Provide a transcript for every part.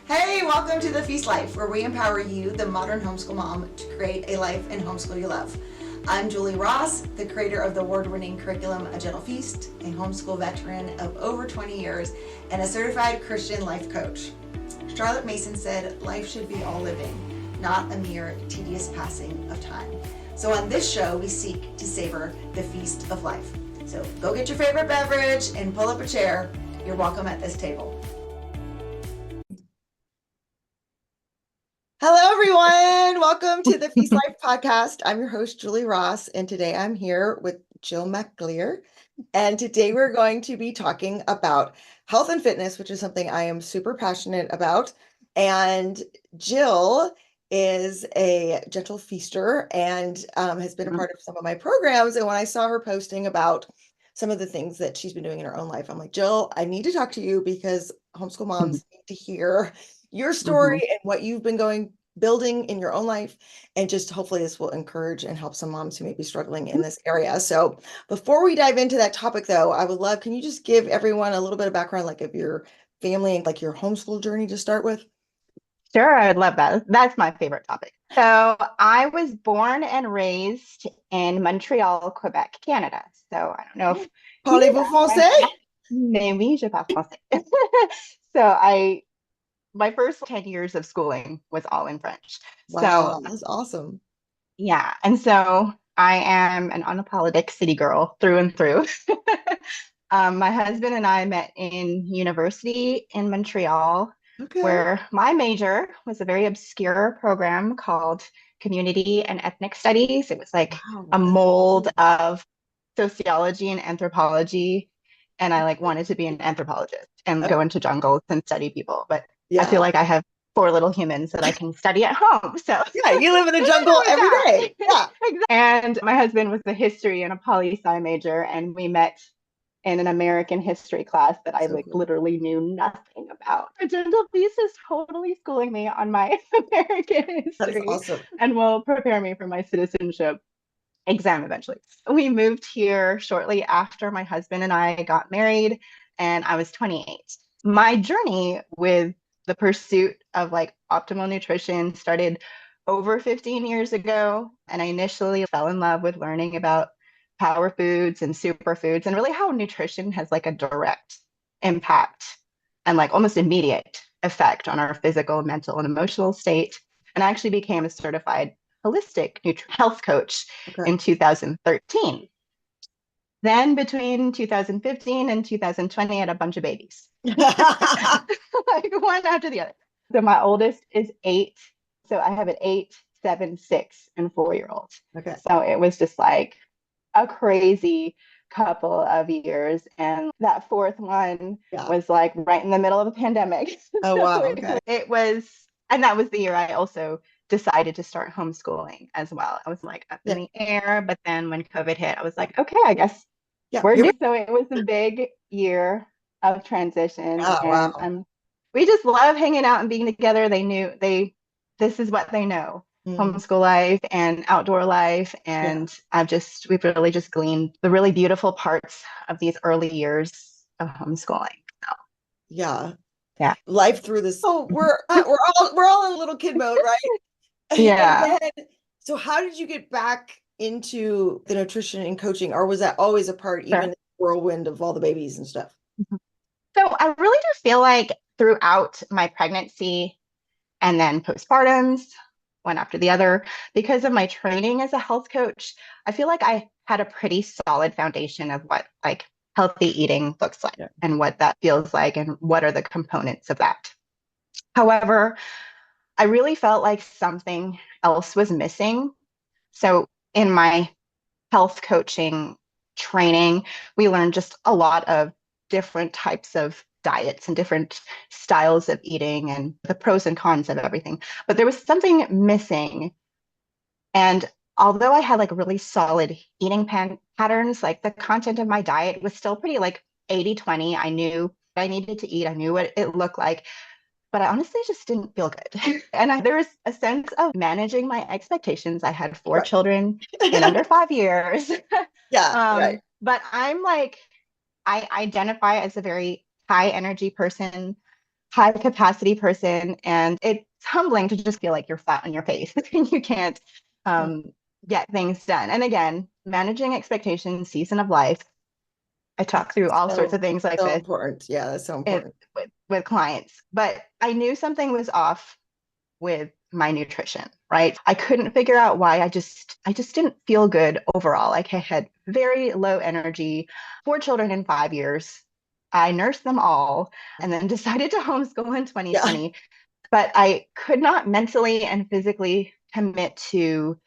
Hey, welcome to The Feast Life, where we empower you, the modern homeschool mom, to create a life and homeschool you love. I'm Julie Ross, the creator of the award-winning curriculum A Gentle Feast, a homeschool veteran of over 20 years, and a certified Christian life coach. Charlotte Mason said, life should be all living, not a mere tedious passing of time. So on this show, we seek to savor the feast of life. So go get your favorite beverage and pull up a chair. You're welcome at this table. Hello, everyone. Welcome to the Feast Life podcast. I'm your host, Julie Ross, and today I'm here with Jill McAleer. And today we're going to be talking about health and fitness, which is something I am super passionate about. And Jill is a gentle feaster and has been a part of some of my programs. And when I saw her posting about some of the things that she's been doing in her own life, I'm like, Jill, I need to talk to you because homeschool moms need to hear your story and what you've been building in your own life, and just hopefully this will encourage and help some moms who may be struggling in this area. So before we dive into that topic though, I would love, can you just give everyone a little bit of background, like of your family and like your homeschool journey to start with? Sure, I would love that. That's my favorite topic. So I was born and raised in Montreal, Quebec, Canada. So I don't know if you Parlez-vous français? mais oui, je parle français. So my first 10 years of schooling was all in French. So Wow, that's awesome. yeah, and so I am an unapologetic city girl through and through. My husband and I met in university in Montreal, Okay. where my major was a very obscure program called Community and Ethnic Studies. It was like Wow, a that's mold cool. of sociology and anthropology. And I like wanted to be an anthropologist and Oh, go into jungles and study people. But I feel yeah. like I have four little humans that I can study at home. So Yeah, you live in a I jungle went with every that. day. Yeah. Exactly. And my husband was a history and a poli-sci major, and we met in an American history class that I So like cool. literally knew nothing about. A gentle piece is totally schooling me on my American That is history awesome. and will prepare me for my citizenship exam eventually. We moved here shortly after my husband and I got married, and I was 28. My journey with the pursuit of like optimal nutrition started over 15 years ago, and I initially fell in love with learning about power foods and superfoods and really how nutrition has like a direct impact and like almost immediate effect on our physical, mental, and emotional state. And I actually became a certified holistic health coach Okay. in 2013. Then between 2015 and 2020, I had a bunch of babies, like one after the other. So my oldest is 8. So I have an 8, 7, 6, and 4-year old. Okay. So it was just like a crazy couple of years. And that fourth one Yeah. was like right in the middle of a pandemic. Oh, So wow. Okay. it was, and that was the year I also decided to start homeschooling as well. I was like up in Yeah. the air, but then when COVID hit, I was like, okay, I guess Yeah. we're Here we doing. So it was a big year of transition, go. and Wow. we just love hanging out and being together. They knew this is what they know. Mm, Homeschool life and outdoor life. yeah. And we've really just gleaned the really beautiful parts of these early years of homeschooling. So, Yeah. yeah. Life through this. So we're all in little kid mode, right? And Yeah. then, so how did you get back into the nutrition and coaching, or was that always a part, even in Sure. the whirlwind of all the babies and stuff? So I really do feel like throughout my pregnancy and then postpartums, one after the other, because of my training as a health coach, I feel like I had a pretty solid foundation of what like healthy eating looks like Yeah. and what that feels like and what are the components of that. However, I really felt like something else was missing. So in my health coaching training, we learned just a lot of different types of diets and different styles of eating and the pros and cons of everything. But there was something missing. And although I had like really solid eating patterns, like the content of my diet was still pretty like 80-20. I knew what I needed to eat, I knew what it looked like, but I honestly just didn't feel good. And there was a sense of managing my expectations. I had four Right. children in under 5 years. Yeah, right. But I'm like, I identify as a very high energy person, high capacity person, and it's humbling to just feel like you're flat on your face and you can't Mm. um, get things done. And again, managing expectations, season of life. I talk through all sorts So, of things like so this important. Yeah, that's so important. with clients, but I knew something was off with my nutrition, right? I couldn't figure out why. I just didn't feel good overall. Like I had very low energy, 4 children in 5 years. I nursed them all and then decided to homeschool in Yeah. 2020. But I could not mentally and physically commit to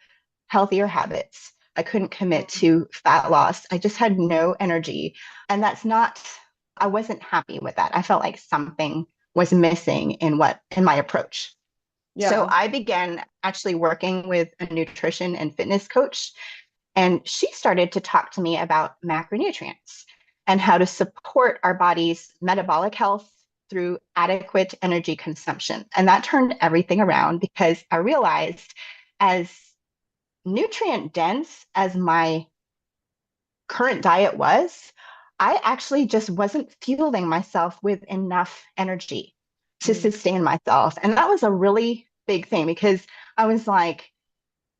healthier habits. I couldn't commit to fat loss. I just had no energy. And I wasn't happy with that. I felt like something was missing in my approach. So Yeah. I began actually working with a nutrition and fitness coach, and she started to talk to me about macronutrients and how to support our body's metabolic health through adequate energy consumption. And that turned everything around because I realized, as nutrient dense as my current diet was, I actually just wasn't fueling myself with enough energy to Mm. sustain myself. And that was a really big thing because I was like,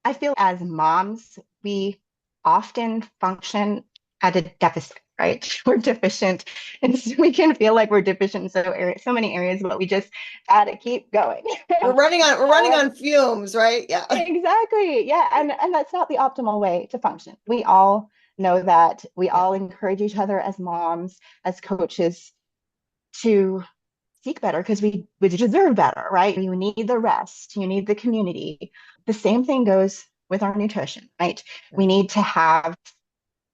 I feel as moms, we often function at a deficit, right? We're deficient. And so we can feel like we're deficient in so many areas, but we just gotta keep going. We're running However, on fumes, right? Yeah. exactly. Yeah. And that's not the optimal way to function. We all know that. We Yeah. all encourage each other as moms, as coaches to seek better because we deserve better, right? You need the rest, you need the community. The same thing goes with our nutrition, right? We Right. need to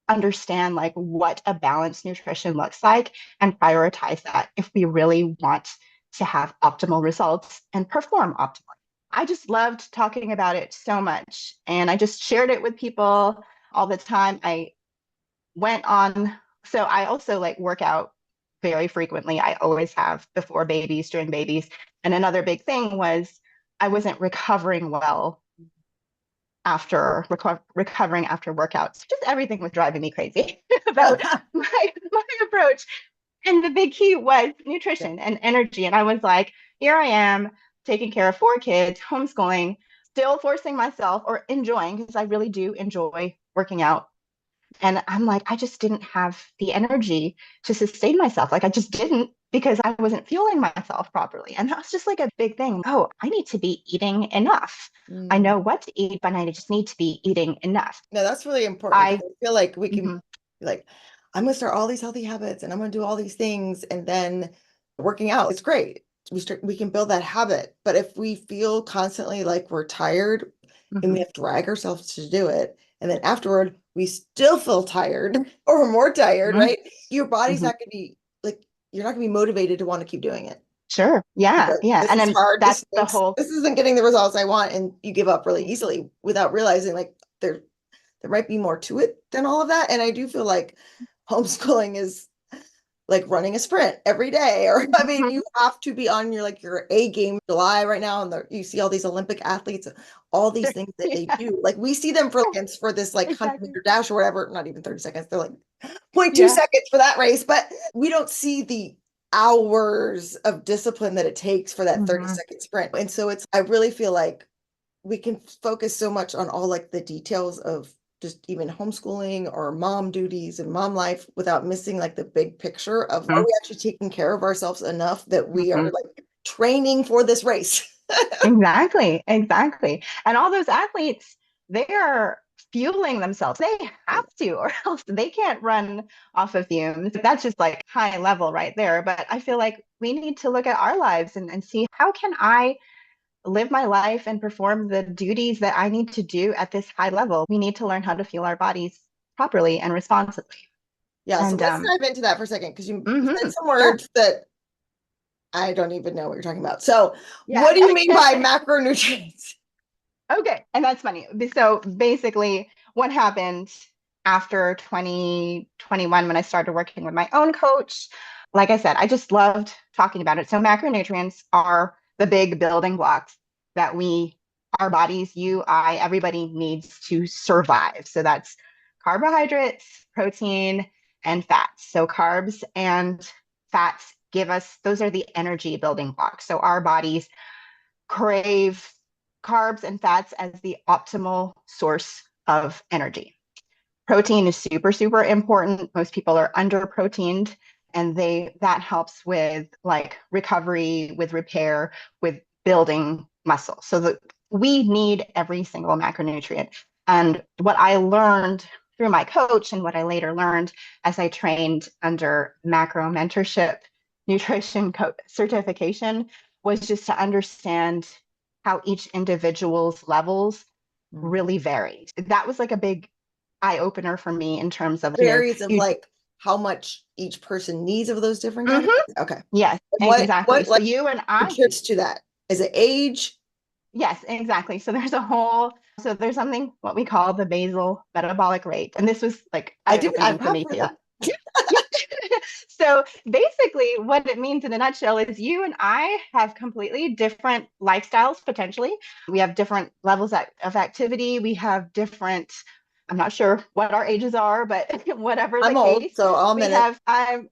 understand like what a balanced nutrition looks like and prioritize that if we really want to have optimal results and perform optimally. I just loved talking about it so much and I just shared it with people all the time. I went on, so I also like work out very frequently. I always have before babies, during babies. And another big thing was I wasn't recovering well after recovering after workouts. Just everything was driving me crazy about my approach. And the big key was Yeah. nutrition and energy. And I was like, here I am taking care of 4 kids, homeschooling, still forcing myself or enjoying, because I really do enjoy working out. And I'm like, I just didn't have the energy to sustain myself. Like I just didn't because I wasn't fueling myself properly. And that was just like a big thing. Oh, I need to be eating enough. I Mm. know what to eat, but I just need to be eating enough. No, that's really important I because I feel like we can mhm, be like, I'm gonna start all these healthy habits and I'm gonna do all these things, and then working out, it's great. We can build that habit. But if we feel constantly like we're tired and we mhm, have to drag ourselves to do it, and then afterward we still feel tired or more tired, mhm, right? Your body's mhm. not gonna be like, you're not gonna be motivated to want to keep doing it. Sure. Yeah. Because Yeah. this And is then hard, this that's the stinks, whole this isn't getting the results I want, and you give up really easily without realizing like there might be more to it than all of that. And I do feel like homeschooling is like running a sprint every day. Or I mean, mhm. you have to be on your A game. July right now, and you see all these Olympic athletes, all these Sure. things that they Yeah. do. Like we see them for seconds for this like 100 Exactly. meter dash or whatever, not even 30 seconds. They're like 0.2 Yeah. seconds for that race, but we don't see the hours of discipline that it takes for that 30 Mhm, second sprint. And so I really feel like we can focus so much on all like the details of just even homeschooling or mom duties and mom life without missing like the big picture of, are mhm, we actually taking care of ourselves enough that we are mhm. like training for this race? Exactly, exactly. And all those athletes, they are fueling themselves. They have to, or else they can't run off of fumes. That's just like high level right there. But I feel like we need to look at our lives and see how can I live my life and perform the duties that I need to do at this high level. We need to learn how to fuel our bodies properly and responsibly. Yeah, so And let's dive into that for a second because you said mhm, some yeah, words that I don't even know what you're talking about. So, yeah. what do you mean by macronutrients? Okay, and that's funny. So basically, what happened after 2021 when I started working with my own coach, like I said, I just loved talking about it. So macronutrients are the big building blocks that our bodies, you, I, everybody needs to survive. So that's carbohydrates, protein, and fats. So carbs and fats give us, those are the energy building blocks. So our bodies crave carbs and fats as the optimal source of energy. Protein is super, super important. Most people are under proteined, and that helps with like recovery, with repair, with building muscle. So we need every single macronutrient. And what I learned through my coach and what I later learned as I trained under macro mentorship nutrition certification was just to understand how each individual's levels Mm. really vary. That was like a big eye opener for me in terms of, Varies of you. like how much each person needs of those different kind of Mhm. things. Okay. Yes, exactly. What So like you and I, contributes to that? Is it age? yes, exactly. So there's something what we call the basal metabolic rate. And this was like I've eye-opening for me heard too. that. Yeah. So basically, what it means in a nutshell is you and I have completely different lifestyles potentially. We have different levels of activity. We have different, I'm not sure what our ages are, but whatever the I'm old, case, so I'll we admit it. have, I'm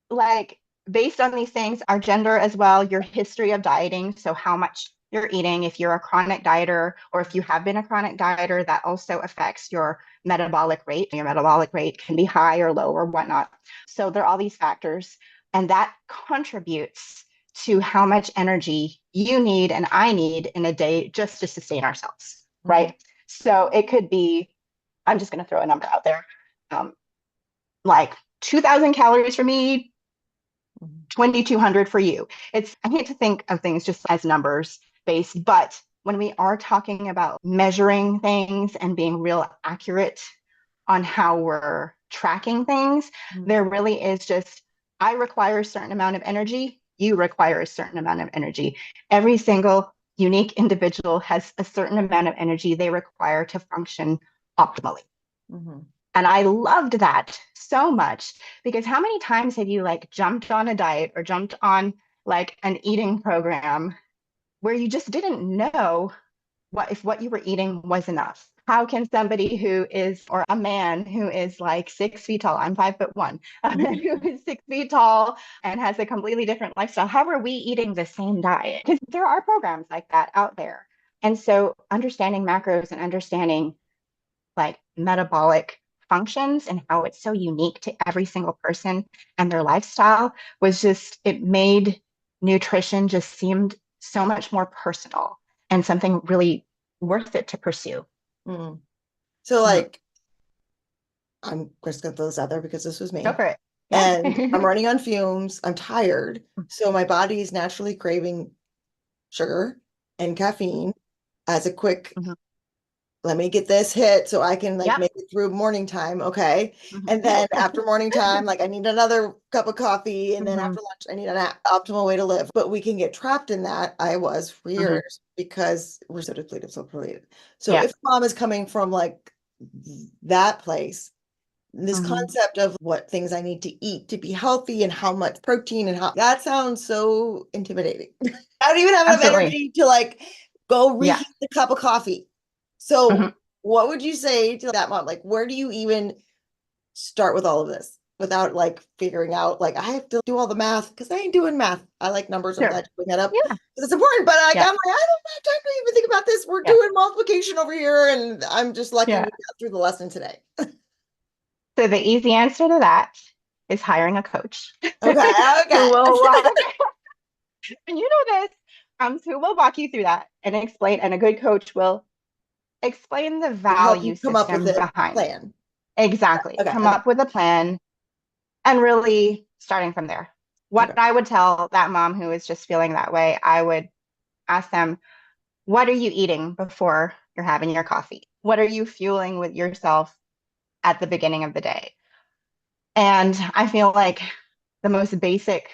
like, based on these things, our gender as well, your history of dieting, so how much you're eating, if you're a chronic dieter or if you have been a chronic dieter, that also affects your metabolic rate. Your metabolic rate can be high or low or whatnot. So there are all these factors, and that contributes to how much energy you need and I need in a day just to sustain ourselves, Mhm. right? So it could be, I'm just going to throw a number out there, um, like 2,000 calories for me, Mhm. 2,200 for you. I hate to think of things just as numbers based, but when we are talking about measuring things and being real accurate on how we're tracking things, Mhm. there really is just, I require a certain amount of energy, you require a certain amount of energy. Every single unique individual has a certain amount of energy they require to function optimally. Mhm. And I loved that so much because how many times have you like jumped on a diet or jumped on like an eating program where you just didn't know what you were eating was enough? How can somebody who is, or a man who is like 6 feet tall, I'm 5'1", who is 6 feet tall and has a completely different lifestyle, how are we eating the same diet? Because there are programs like that out there. And so understanding macros and understanding like metabolic functions and how it's so unique to every single person and their lifestyle was just, it made nutrition just seemed so much more personal and something really worth it to pursue. Mhm. So Mhm. like I'm just gonna throw this out there because this was Go me. for it. Yeah. And I'm running on fumes. I'm tired. So my body is naturally craving sugar and caffeine as a quick, Mhm. let me get this hit so I can like Yep. make it through morning time. Okay. Mhm. And then after morning time, like I need another cup of coffee. And then Mhm. after lunch, I need an optimal way to live. But we can get trapped in that. I was for Mhm. years because we're so depleted, so depleted. So Yeah. if mom is coming from like that place, this Mhm. concept of what things I need to eat to be healthy and how much protein and how that sounds so intimidating. I don't even have enough Absolutely. energy to like go Yeah. reheat the cup of coffee. So, Mhm. what would you say to that mom? Like, where do you even start with all of this without like figuring out, like, I have to do all the math because I ain't doing math. I like numbers. I'm glad Sure. you bring that up Yeah. because it's important. But like, Yeah. I'm like, I don't have time to even think about this. We're Yeah. doing multiplication over here, and I'm just lucky we Yeah. got through the lesson today. So the easy answer to that is hiring a coach Okay, who okay. will walk, and you know this, who will walk you through that and explain, and a good coach will explain the Help value you come up with system a behind it. plan. Exactly. Okay, Come okay, up with a plan and really starting from there. What okay. I would tell that mom who is just feeling that way, I would ask them, what are you eating before you're having your coffee? What are you fueling with yourself at the beginning of the day? And I feel like the most basic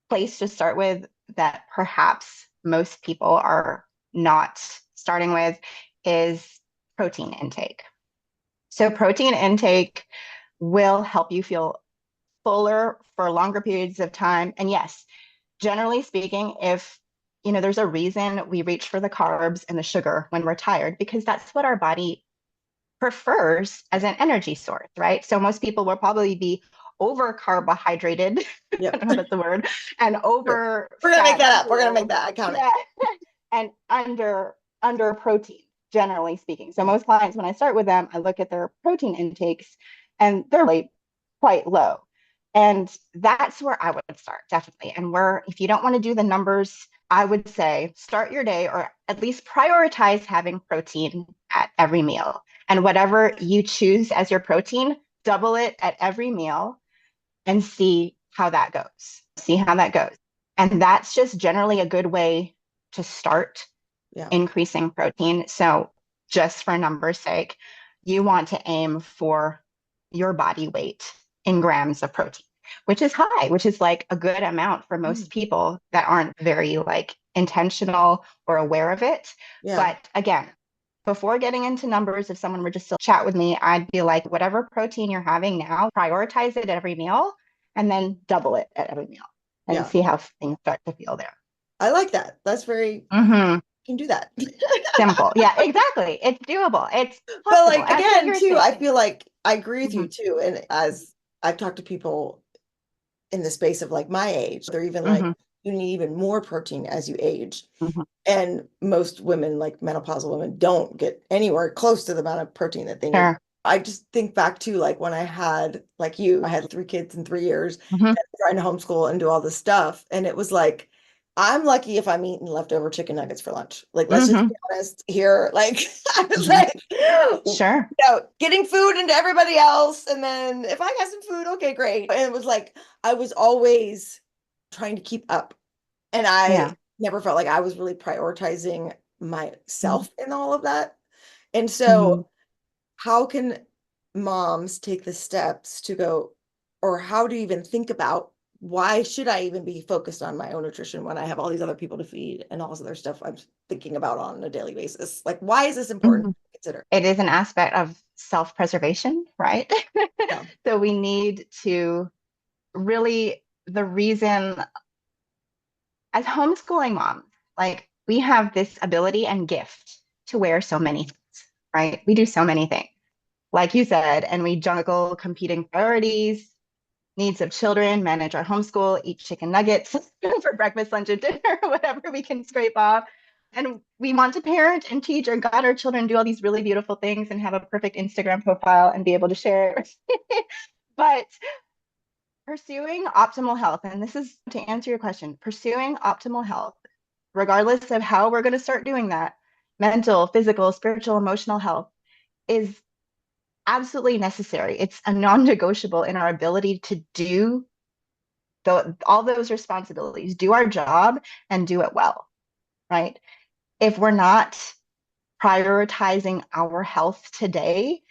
place to start with that perhaps most people are not starting with is protein intake. So, protein intake will help you feel fuller for longer periods of time. And yes, generally speaking, if there's a reason we reach for the carbs and the sugar when we're tired, because that's what our body prefers as an energy source, right? So most people will probably be over carbohydrated. I Yep. don't know if that's the word, and Sure. over We're gonna make fat that up. We're gonna make fuel. that. I count it. Yeah. And under protein, generally speaking. So Yeah. most clients, when I start with them, I look at their protein intakes and they're like quite low. And that's where I would start, definitely. And where, if you don't want to do the numbers, I would say start your day or at least prioritize having protein at every meal. And whatever you choose as your protein, double it at every meal and see how that goes. See how that goes. And that's just generally a good way to start Yeah. increasing protein. So, just for numbers' sake, you want to aim for your body weight in grams of protein, which is high, which is like a good amount for Mm. most people that aren't very like intentional or aware of it. Yeah. But again, before getting into numbers, if someone were just to chat with me, I'd be like, whatever protein you're having now, prioritize it at every meal and then double it at every meal and Yeah. see how things start to feel there. I like that. That's very, Mm-hmm. you can do that. Simple. Yeah, exactly. It's doable. It's But possible. like And that's what again, you're too, I saying. feel like I agree with you Hmm. too. And as I've talked to people in the space of like my age, they're even like, Hmm. you need even more protein as you age. Hmm. And most women, like menopausal women, don't get anywhere close to the amount of protein that they need. Sure. I just think back to like when I had, like you, I had 3 kids in 3 years, Hmm. and trying to homeschool and do all this stuff. And it was like, I'm lucky if I'm eating leftover chicken nuggets for lunch. Like, let's just Hmm. be honest here. Like, I was Hmm. like, Sure. getting food into everybody else. And then if I got some food, okay, great. And it was like, I was always trying to keep up. And I Yeah. never felt like I was really prioritizing Hmm. myself in all of that. And Hmm. so, how can moms take the steps to go, or how do you even think about why should I even be focused on my own nutrition when I have all these other people to feed and all this other stuff I'm thinking about on a daily basis? Like, why is this important Hmm. to consider? It is an aspect of self-preservation, right? Yeah. So we need to really, the reason as homeschooling moms, like we have this ability and gift to wear so many things, right? We do so many things, like you said, and we juggle competing priorities, needs of children, manage our homeschool, eat chicken nuggets for breakfast, lunch, and dinner, whatever we can scrape off. And we want to parent and teach or guide our children, do all these really beautiful things and have a perfect Instagram profile and be able to share it. But pursuing optimal health, and this is to answer your question, pursuing optimal health, regardless of how we're going to start doing that, mental, physical, spiritual, emotional health, is absolutely necessary. It's a non-negotiable in our ability to do all those responsibilities, do our job and do it well, right? If we're not prioritizing our health today,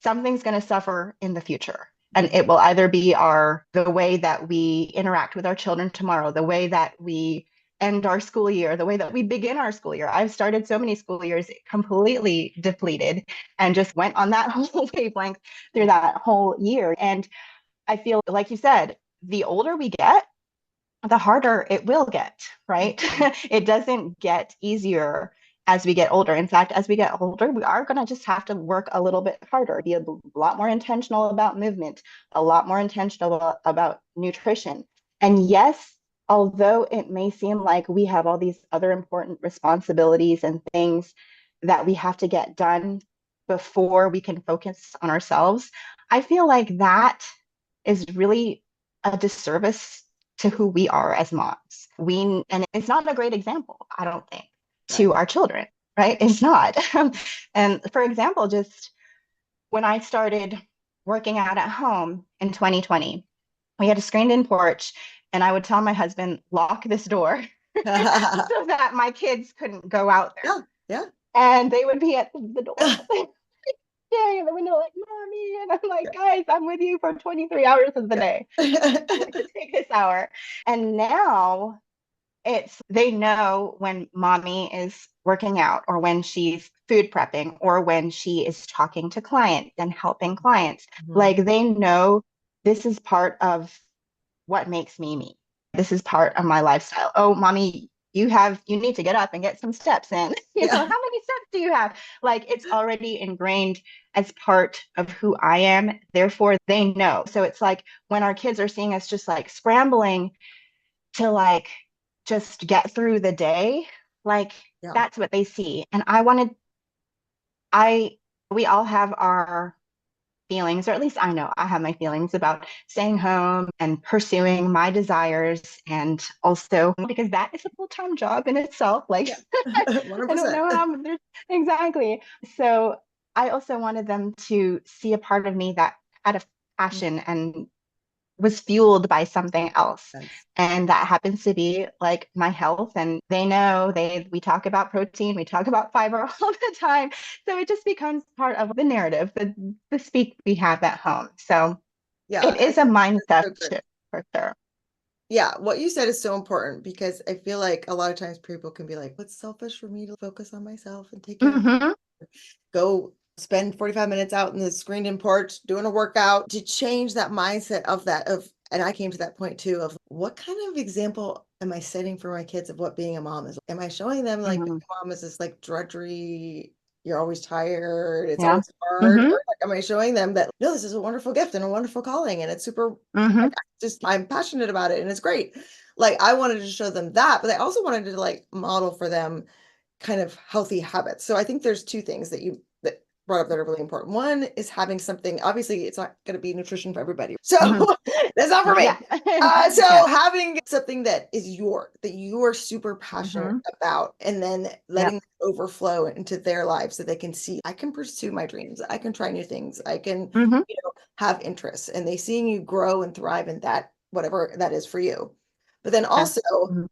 something's going to suffer in the future. And Mhm. it will either be the way that we interact with our children tomorrow, the way that we end our school year, the way that we begin our school year. I've started so many school years completely depleted and just went on that whole wavelength through that whole year. And I feel like you said, the older we get, the harder it will get, right? Mhm. It doesn't get easier as we get older. In fact, as we get older, we are going to just have to work a little bit harder, be a lot more intentional about movement, a lot more intentional about nutrition. And yes, although it may seem like we have all these other important responsibilities and things that we have to get done before we can focus on ourselves, I feel like that is really a disservice to who we are as moms. And it's not a great example, I don't think, to Right. our children, right? It's not. And for example, just when I started working out at home in 2020, we had a screened in porch, and I would tell my husband, lock this door so that my kids couldn't go out there. Yeah. Yeah. And they would be at the door staring at the window like, Mommy. And I'm like, guys, I'm with you for 23 hours of the day. I Yeah. like to take this hour. And now they know when mommy is working out or when she's food prepping or when she is talking to clients and helping clients. Mhm. Like they know this is part of what makes me me. This is part of my lifestyle. Oh, mommy, you need to get up and get some steps in. How Yeah. many steps do you have? Like it's already ingrained as part of who I am. Therefore, they know. So it's like when our kids are seeing us just like scrambling to like just get through the day, like Yeah. that's what they see. And I wanted, I, we all have our feelings, or at least I know I have my feelings about staying home and pursuing my desires. And also because that is a full-time job in itself. Like, Yeah. I don't 100%. know how there's exactly. So I also wanted them to see a part of me that had a passion and was fueled by something else. Yes. And that happens to be like my health. And they know we talk about protein, we talk about fiber all the time. So it just becomes part of the narrative, the speak we have at home. So Yeah, it I is a think that's mindset so good. shift for sure. Yeah, what you said is so important because I feel like a lot of times people can be like, what's selfish for me to focus on myself and take care of, Mm-hmm, go spend 45 minutes out in the screened in porch doing a workout to change that mindset of that of and I came to that point too of what kind of example am I setting for my kids of what being a mom is? Am I showing them like being mm-hmm. a mom is this like drudgery, you're always tired, it's Yeah. always hard, Mm-hmm, or like am I showing them that no, this is a wonderful gift and a wonderful calling and it's super mm-hmm, like just I'm passionate about it and it's great. Like I wanted to show them that, but I also wanted to like model for them kind of healthy habits. So I think there's two things that you that brought up that are really important. One is having something, obviously it's not going to be nutrition for everybody. So mm-hmm. that's not for Yeah. me. So Yeah. having something that is that you are super passionate Mm-hmm. about and then Yep. letting it overflow into their lives so they can see I can pursue my dreams. I can try new things. I can, Mm-hmm. have interests and they seeing you grow and thrive in that, whatever that is for you. But then Yeah. also Mm-hmm.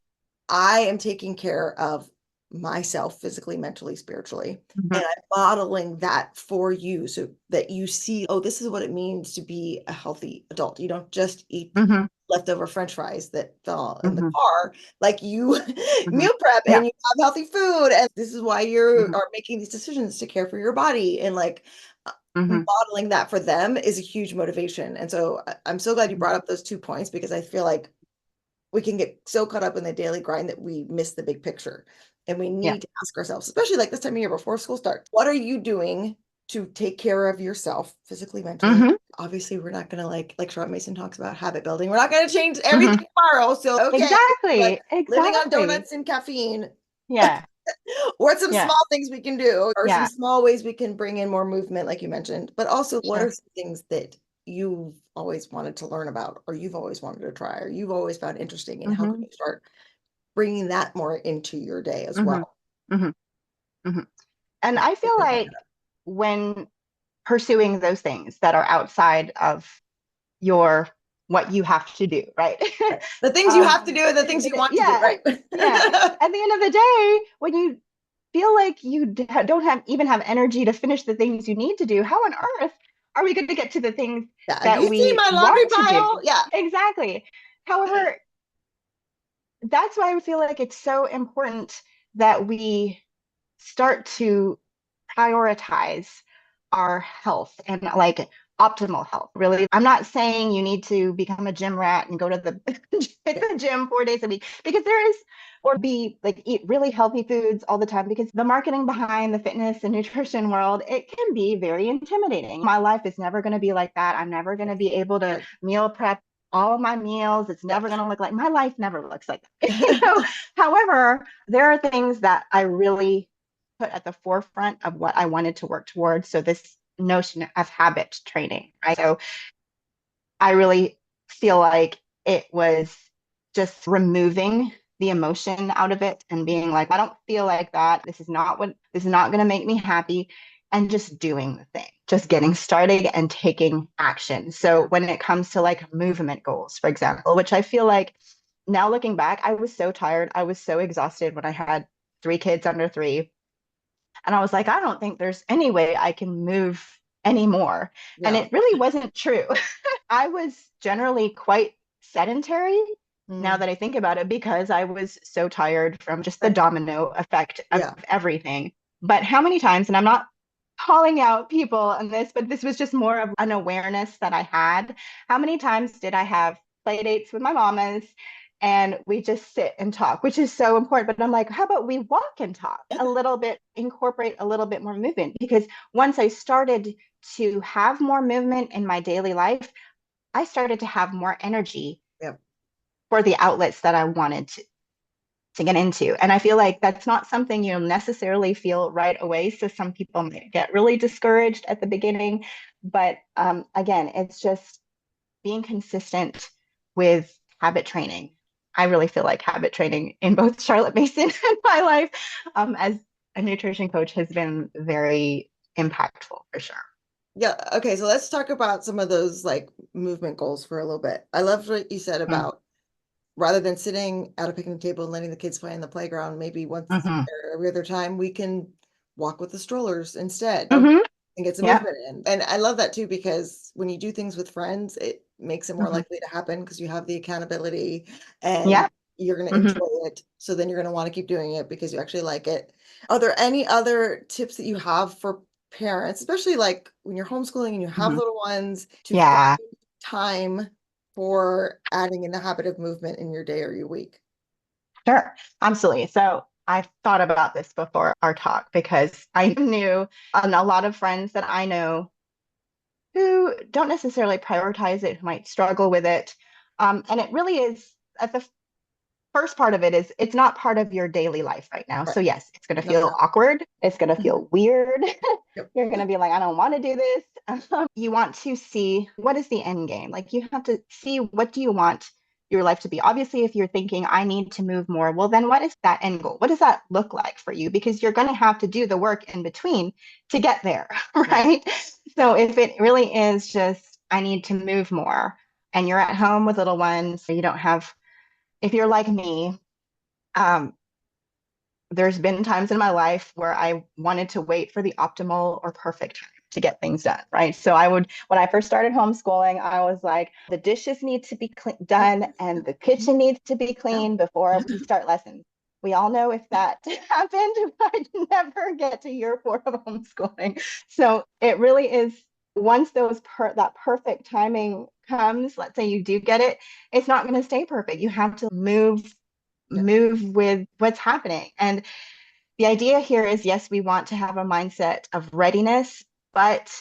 I am taking care of myself physically, mentally, spiritually, Mm-hmm. and I'm modeling that for you so that you see, oh, this is what it means to be a healthy adult. You don't just eat Mm-hmm. leftover French fries that fell in the Mm-hmm. car, like you Mm-hmm. meal prep Yeah. and you have healthy food, and this is why you Mm-hmm. are making these decisions to care for your body and like Mm-hmm. modeling that for them is a huge motivation. And so I'm so glad you brought up those 2 points because I feel like we can get so caught up in the daily grind that we miss the big picture. And we Yeah. need to ask ourselves, especially like this time of year before school starts, what are you doing to take care of yourself physically, mentally? Mm-hmm. Obviously, we're not going to like Charlotte Mason talks about habit building. We're not going to change Mm-hmm. everything tomorrow. So, okay, but Exactly. living on Exactly. donuts and caffeine, Yeah. what some Yeah. small things we can do, or some Yeah. small ways we can bring in more movement, like you mentioned, but also what are Sure. some things that you've always wanted to learn about, or you've always wanted to try, or you've always found interesting, and how can Mm-hmm. you start bringing that more into your day as Mm-hmm. well? Mm-hmm. Mm-hmm. And Yeah, I feel definitely bring like when pursuing those things that are outside of your what you have to do, right? right. The things you have to um, do and the things you want to do, yeah, right? yeah. At the end of the day, when you feel like you don't have even have energy to finish the things you need to do, how on earth are we going to get to the things Yeah, have that you seen we my laundry want to do? pile? Yeah. Exactly. However, that's why I feel like it's so important that we start to prioritize our health and like optimal health. Really, I'm not saying you need to become a gym rat and go to the, hit Yeah. the gym 4 days a week because there is, or be like eat really healthy foods all the time because the marketing behind the fitness and nutrition world, it can be very intimidating. My life is never going to be like that. I'm never going to be able to Right. meal prep all of my meals. It's never going Yes. to look like my life never looks like that. However, there are things that I really put at the forefront of what I wanted to work towards. So this notion of habit training, right? So I really feel like it was just removing the emotion out of it and being like, I don't feel like that. This is not going to make me happy. And just doing the thing, just getting started and taking action. So Yeah. when it comes to like movement goals, for example, which I feel like now looking back, I was so tired. I was so exhausted when I had 3 kids under 3. And I was like, I don't think there's any way I can move anymore. And Yeah. it really wasn't true. I was generally quite sedentary now Mm. that I think about it because I was so tired from just the Right. domino effect of Yeah. everything. But how many times, and I'm not calling out people on this, but this was just more of an awareness that I had. How many times did I have play dates with my mamas and we just sit and talk, which is so important. But I'm like, how about we walk and talk a little bit, incorporate a little bit more movement? Because once I started to have more movement in my daily life, I started to have more energy Yep. for the outlets that I wanted to get into. And I feel like that's not something you'll necessarily feel right away. So some people might get really discouraged at the beginning. But again, it's just being consistent with habit training. I really feel like habit training in both Charlotte Mason and my life as a nutrition coach has been very impactful for sure. Yeah. Okay. So let's talk about some of those like movement goals for a little bit. I loved what you said Mm-hmm. about rather than sitting at a picnic table and letting the kids play in the playground, maybe once Mm-hmm. or every other time, we can walk with the strollers instead Mm-hmm. and get some Yep. movement in. And I love that too, because when you do things with friends, it makes it more Mm-hmm. likely to happen because you have the accountability and Yep. you're going to Mm-hmm. enjoy it. So then you're going to want to keep doing it because you actually like it. Are there any other tips that you have for parents, especially like when you're homeschooling and you have Mm-hmm. little ones, to find Yeah. time for adding in the habit of movement in your day or your week? Sure, absolutely. So I've thought about this before our talk because I knew a lot of friends that I know who don't necessarily prioritize it, who might struggle with it. And it really is at the first part of it is it's not part of your daily life right now. Right. So yes, it's going to No, it's feel not. awkward. It's going to Mhm. feel weird. Yep. You're going to be like, I don't want to do this. You want to see what is the end game. Like you have to see what do you want your life to be. Obviously, if you're thinking I need to move more, well, then what is that end goal? What does that look like for you? Because you're going to have to do the work in between to get there, Right. right? So if it really is just I need to move more, and you're at home with little ones, you don't have. If you're like me, um, there's been times in my life where I wanted to wait for the optimal or perfect time to get things done, right? So I would, when I first started homeschooling, I was like, the dishes need to be done and the kitchen needs to be Yeah. clean before we start lessons. We all know if that happened, I'd never get to year 4 of homeschooling. So it really is once that perfect timing comes, let's say you do get it, it's not going to stay perfect. You have to Yeah. move with what's happening. And the idea here is yes, we want to have a mindset of readiness, but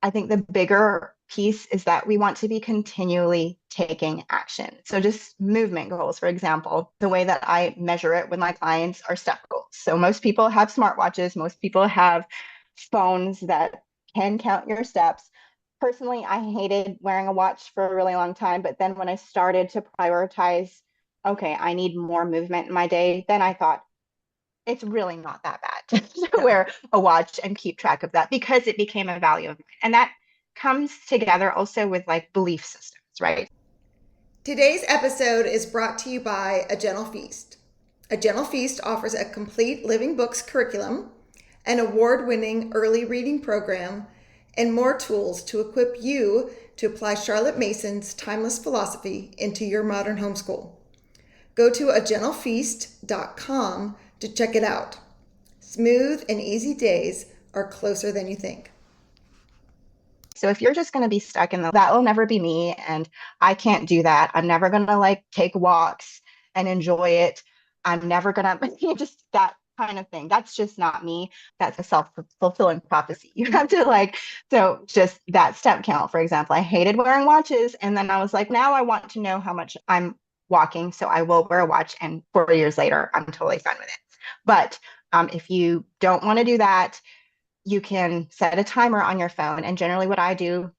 I think the bigger piece is that we want to be continually taking action. So, just movement goals, for example, the way that I measure it with my clients are step goals. So, most people have smartwatches, most people have phones that can count your steps. Personally, I hated wearing a watch for a really long time, but then when I started to prioritize, okay, I need more movement in my day, then I thought, it's really not that bad to Yeah. wear a watch and keep track of that because it became a value of mine. And that comes together also with like belief systems, right? Today's episode is brought to you by A Gentle Feast. A Gentle Feast offers a complete living books curriculum, an award winning early reading program, and more tools to equip you to apply Charlotte Mason's timeless philosophy into your modern homeschool. Go to agentlefeast.com to check it out. Smooth and easy days are closer than you think. So if you're just going to be stuck in that will never be me. And I can't do that. I'm never going to like take walks and enjoy it. I'm never going to just that kind of thing. That's just not me. That's a self-fulfilling prophecy. You have to like, so just that step count, for example, I hated wearing watches. And then I was like, now I want to know how much I'm walking. So I will wear a watch. And 4 years later, I'm totally fine with it. But if you don't want to do that, you can set a timer on your phone. And generally, what I do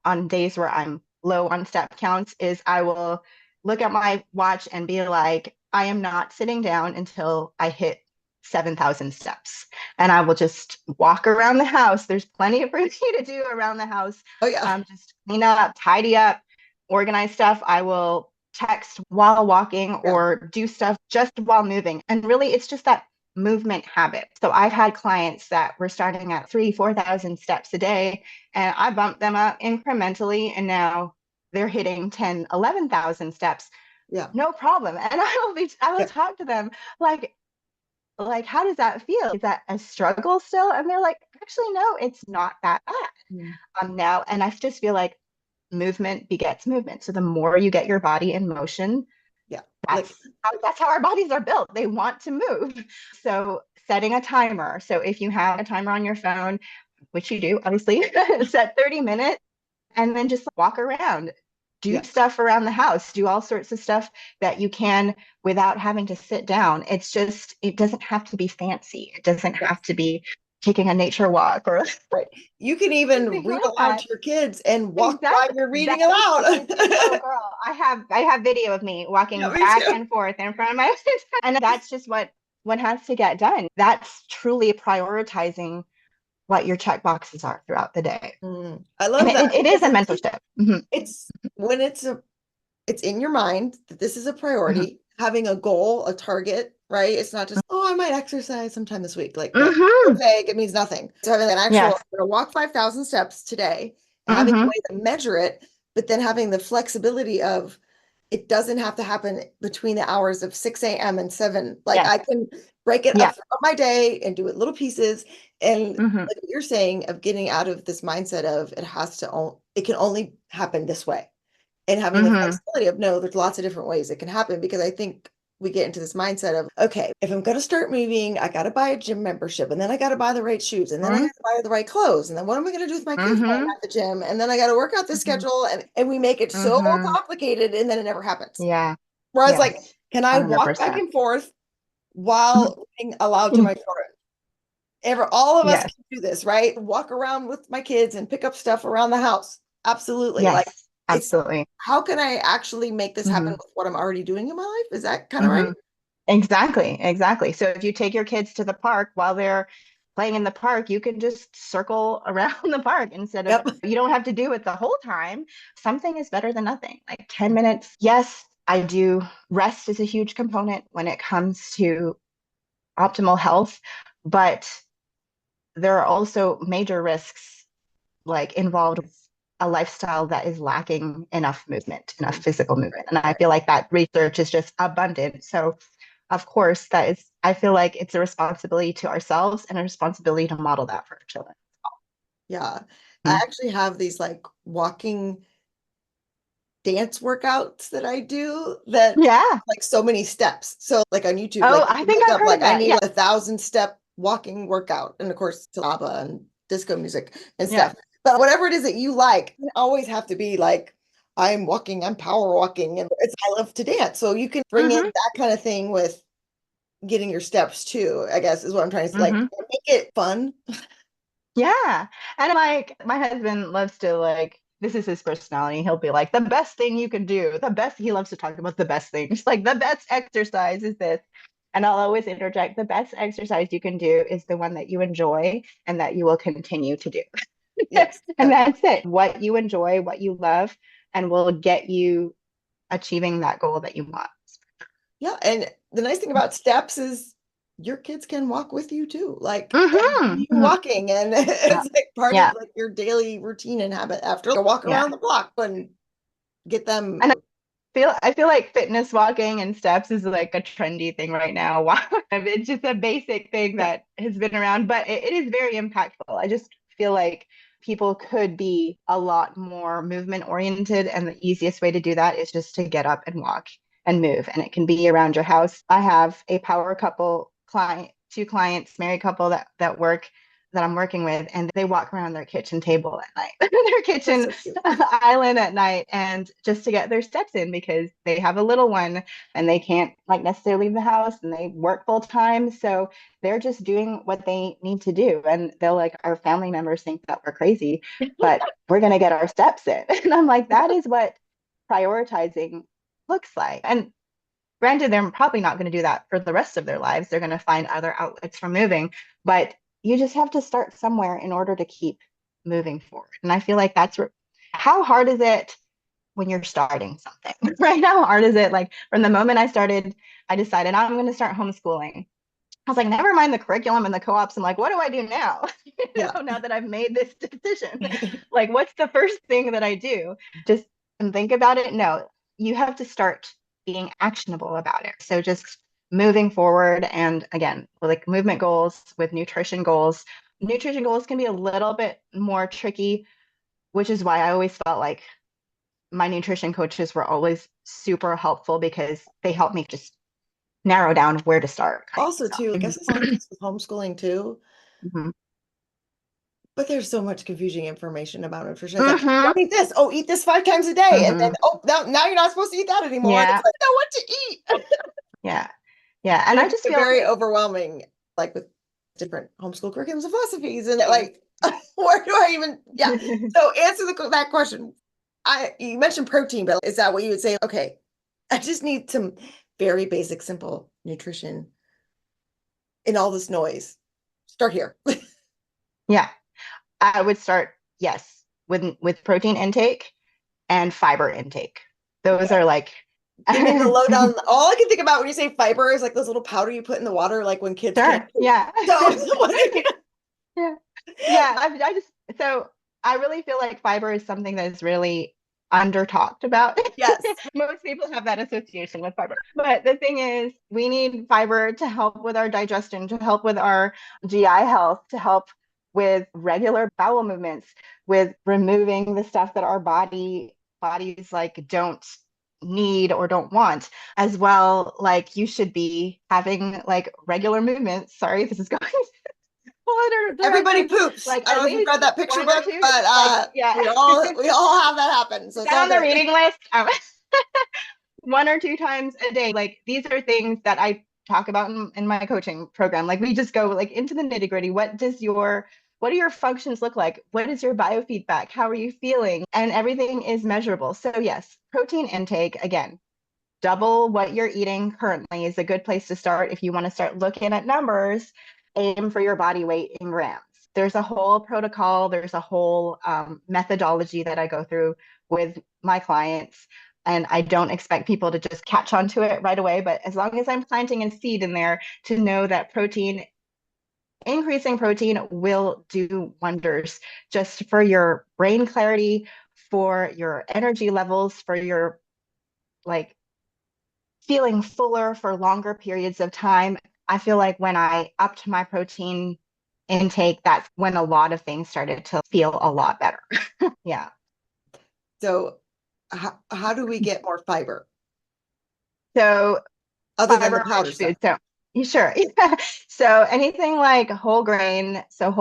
on days where I'm low on step counts is I will look at my watch and be like, I am not sitting down until I hit 7,000 steps. And I will just walk around the house. There's plenty for me to do around the house. Oh, yeah. Just clean up, tidy up, organize stuff. I will text while walking Yeah. or do stuff just while moving. And really, it's just that movement habit. So I've had clients that were starting at 4,000 steps a day, and I bumped them up incrementally, and now they're hitting 10, 11,000 steps. Yeah. No problem. And I will Yeah. talk to them like, how does that feel? Is that a struggle still? And they're like, actually, no, it's not that bad. Mm. Now, and I just feel like movement begets movement. So the more you get your body in motion, Yeah. Like, That's how our bodies are built. They want to move. So setting a timer. So if you have a timer on your phone, which you do, obviously, set 30 minutes and then just walk around. Do yeah. stuff around the house, do all sorts of stuff that you can without having to sit down. It's just, it doesn't have to be fancy. It doesn't have to be taking a nature walk or Right. You can even anything read like aloud that. to your kids and walk while Exactly. you're That reading is aloud. something too. Oh, girl, I have video of me Yeah, walking me back too. and forth in front of my and that's just what has to get done. That's truly prioritizing what your check boxes are throughout the day. I And love that it is because a mental shift. Hmm. it's when it's in your mind that this is a Hmm. priority, having a goal, a target, right? It's not just, oh, I might exercise sometime this week. Like, no, so Hmm. vague, it means nothing. So having an actual, Yes. I'm gonna walk 5,000 steps today, and having a Hmm. way to measure it, but then having the flexibility of it doesn't have to happen between the hours of 6 a.m. and 7. Like Yes. I can break it Yeah. up throughout my day and do it little pieces. And Hmm. like you're saying, of getting out of this mindset of it can only happen this way, and having the Hmm. flexibility of no, there's lots of different ways it can happen, because I think we get into this mindset of, okay, if I'm going to start moving, I got to buy a gym membership, and then I got to buy the right shoes, and then I got Hmm. to buy the right clothes, and then what am I going to do with my kids while I'm Hmm. at the gym, and then I got to work out the Hmm. schedule, and we make it so Hmm. complicated, and then it never happens. Yeah. Whereas like, Yes. can I walk back 100%. and forth while reading aloud to my children? All of us Yes. can do this, right? Walk around with my kids and pick up stuff around the house. Absolutely. Like, Yes. it's Absolutely. how can I actually make this happen Hmm. with what I'm already doing in my life? Is that kind of right? Hmm. Exactly, exactly. So if you take your kids to the park while they're playing in the park, you can just circle around the park instead of, Yep. you don't have to do it the whole time. Something is better than nothing. Like 10 minutes. Yes, I do. Rest is a huge component when it comes to optimal health, but there are also major risks like involved with a lifestyle that is lacking enough movement, enough physical movement. And I Right. feel like that research is just abundant. So of course, that is, I feel like it's a responsibility to ourselves and a responsibility to model that for our children. Yeah. I Mhm. actually have these like walking dance workouts that I do that Yeah. like so many steps. So like on YouTube, Oh, like you I can think look I've up heard like of I that. need Yeah. 1,000 step walking workout. And of course it's ABBA and disco music and Yeah. stuff. But whatever it is that you like, you always have to be like, I'm walking, I'm power walking, and I love to dance. So you can bring in Hmm. that kind of thing with getting your steps too, I guess is what I'm trying to say. Like Hmm. make it fun. Yeah. And like my husband loves to like, this is his personality. He'll be like, the best thing you can do, the best, he loves to talk about the best things. Like the best exercise is this. And I'll always interject, the best exercise you can do is the one that you enjoy and that you will continue to do. Yes, And definitely. that's it. What you enjoy, what you love, and will get you achieving that goal that you want. Yeah, and the nice thing about steps is your kids can walk with you too. Like and Hmm. see you Hmm. walking, and Yeah. it's like part of Yeah. like your daily routine and habit after a walk Yeah. around the block and get them. And I feel like fitness walking and steps is like a trendy thing right now. Wow. It's just a basic thing Yeah, that has been around, but it is very impactful. I just feel like people could be a lot more movement oriented, and the easiest way to do that is just to get up and walk and move. And it can be around your house. I have a power couple client, two clients, married couple that work that I'm working with, and they walk around their kitchen table at night, their that's kitchen so cute. island at night, and just to get their steps in because they have a little one and they can't like necessarily leave the house and they work full time. So they're just doing what they need to do. And they'll like, our family members think that we're crazy, but we're going to get our steps in. And I'm like, that is what prioritizing looks like. And granted, they're probably not going to do that for the rest of their lives. They're going to find other outlets for moving, but you just have to start somewhere in order to keep moving forward. And I feel like how hard is it when you're starting something, right? How hard is it? Like from the moment I started, I decided I'm going to start homeschooling. I was like, never mind the curriculum and the co-ops. I'm like, what do I do now? Yeah. Now that I've made this decision, like, what's the first thing that I do? Just and think about it. No, you have to start being actionable about it. So just moving forward. And again, like movement goals with nutrition goals can be a little bit more tricky, which is why I always felt like my nutrition coaches were always super helpful because they helped me just narrow down where to start kind Also, too, I guess it's of like stuff. this with homeschooling too, Mhm. but there's so much confusing information about nutrition. It's like, Mhm. don't eat this. Oh, eat this 5 times a day. And then, Mhm. oh, now you're not supposed to eat that anymore. And it's Yeah. like, no, what to eat. Yeah. Yeah. And And I it can just be feel very overwhelming, like with different homeschool curriculums and philosophies. And like, where do I even, yeah. like So answer that question. You mentioned protein, but is that what you would say? Okay, I just need some very basic, simple nutrition in all this noise. Start here. yeah, I would start, yes, with protein intake and fiber intake. Those Okay. are like Give me the lowdown. All I can think about when you say fiber is like those little powder you put in the water, like when kids can't sure, poop. yeah. So, Yeah. Yeah, I just so I really feel like fiber is something that is really under talked about. yes. Most people have that association with fiber. But the thing is, we need fiber to help with our digestion, to help with our GI health, to help with regular bowel movements, with removing the stuff that our bodies like don't need or don't want as well. Like you should be having like regular movements. Sorry, this is going other Everybody direction. poops. Like I don't at know if you've least read that picture one or book, two, but like yeah. we all have that happen. So Is it's that all on the good. reading list? One or two times a day. Like these are things that I talk about in my coaching program. Like we just go like into the nitty gritty. What do your functions look like? What is your biofeedback? How are you feeling? And everything is measurable. So yes, protein intake, again, double what you're eating currently is a good place to start. If you want to start looking at numbers, aim for your body weight in grams. There's a whole protocol, there's a whole methodology that I go through with my clients. And I don't expect people to just catch on to it right away. But as long as I'm planting a seed in there to know that increasing protein will do wonders just for your brain clarity, for your energy levels, for your like feeling fuller for longer periods of time. I feel like when I upped my protein intake, that's when a lot of things started to feel a lot better. Yeah. So how do we get more fiber So other than the fiber powder rich food. stuff? So sure. So anything like whole grain, some